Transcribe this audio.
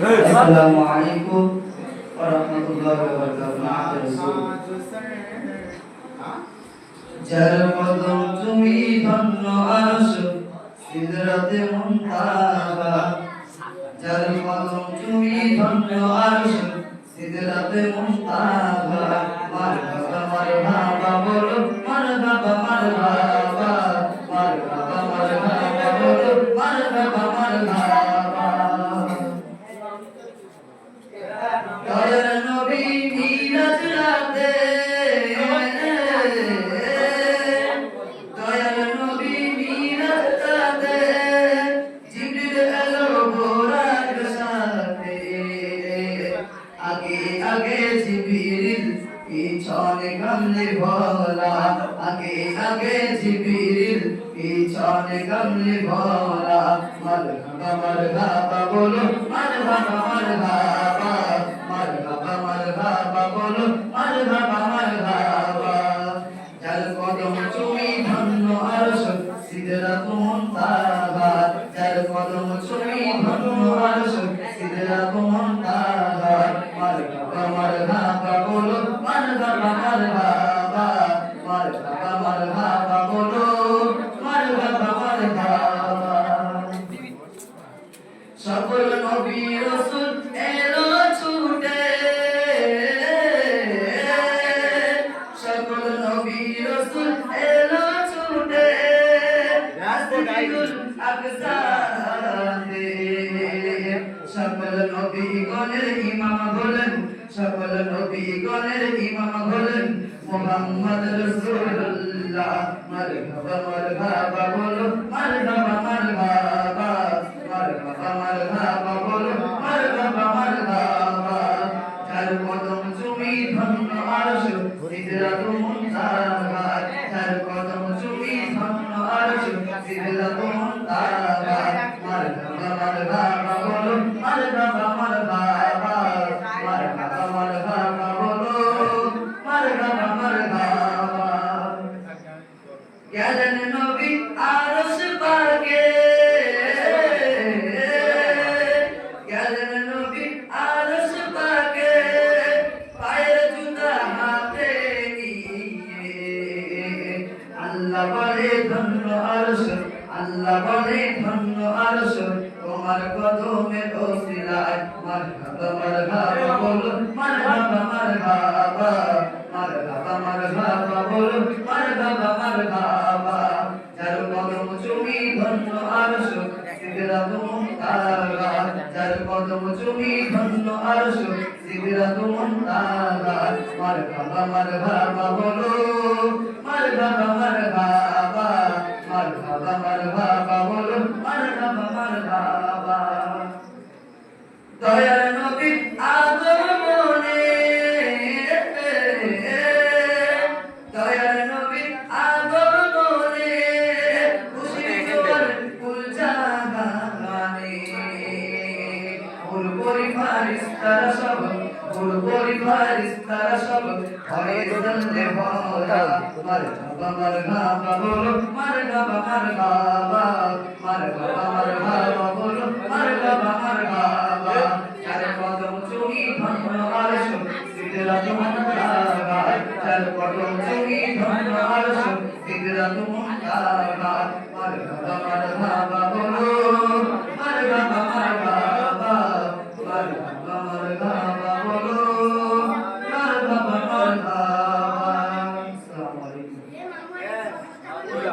আসসালামু আলাইকুম ওয়া রাহমাতুল্লাহি ওয়া বারাকাতুহু। যার কদম তুমি ধন্য আরশ সিদরাতে মুনতাহা, যার কদম তুমি ধন্য আরশ সিদরাতে মুনতাহা। মারহাবা মারহাবা বলো মারহাবা মারহাবা, মারহাবা মারহাবা বলো মারহাবা মারহাবা। দয়ার নবী মিরাজ রাতে, দয়ার নবী মিরাজ রাতে, জিবরিল এলো বোরাক সাথে। আগে আগে জিবরিল পিছনে কামলি ভোলা, আগে আগে জিবরিল পিছনে কামলি ভোলা। মারহাবা মারহাবা বলো মারহাবা মারহাবা, মারহাবা মারহাবা বলো মারহাবা মারহাবা। যার কদম চুমি ধন্য আরশ সিদরাতুল মুনতাহা, যার কদম চুমি ধন্য আরশ সিদরাতুল মুনতাহা। মারহাবা মারহাবা বলো মারহাবা মারহাবা, মারহাবা মারহাবা বলো মারহাবা মারহাবা। সকল নবী রাসূল এলো ছুটে, সকল নবী রাসূল এলো ছুটে, রাসূলুল আকসাতে। সকল নবীগণের ইমাম হলেন, সকল নবীগণের ইমাম হলেন মুহাম্মদ রাসূলুল্লাহ। মারহাবা মারহাবা বলো মারহাবা মারহাবা, মারহাবা মারহাবা বলো মারহাবা মারহাবা। যার কদম চুমি ধন্য আরশ সিদরাতুল মুনতাহা, যার কদম চুমি ধন্য আরশ সিদরাতুল মুনতাহা। মারহাবা মারহাবা বলো মারহাবা মারহাবা, মারহাবা মারহাবা বলো মারহাবা মারহাবা। গেলেন নবী আরশ পাকে, গেলেন নবী আরশ পাকে, পায়ের জুতা হাতে নিয়ে। আল্লাহ বলে ধন্য আরশ, আল্লাহ বলে ধন্য আরশ তোমার কদমের ওসিলায়। মারহাবা মারহাবা বলো মারহাবা মারহাবা, মারহাবা মারহাবা বলো মারহাবা মারহাবা। যার কদম চুমি ধন্য আরশ সিদরাতুল মুনতাহা, যার কদম চুমি ধন্য আরশ সিদরাতুল মুনতাহা। মারহাবা মারহাবা বলো মারহাবা মারহাবা, মারহাবা মারহাবা বলো মারহাবা মারহাবা। দয়ার নবী আগমনে, দয়ার নবী আগমনে, খুশি জোয়ার ফুল জাগানে। ফুলপরি ফারিস্তারা সব, ফুলপরি ফারিস্তারা সব হয়ে চললে ভরা। মারহাবা মারহাবা বলো মারহাবা মারহাবা, মারহাবা মারহাবা বলো মারহাবা মারহাবা। যার কদম চুমি ধন্য আরশ সিদরাতুল মুনতাহা, যার কদম চুমি ধন্য আরশ সিদরাতুল মুনতাহা। মারহাবা মারহাবা বলো মারহাবা মারহাবা, মারহাবা মারহাবা।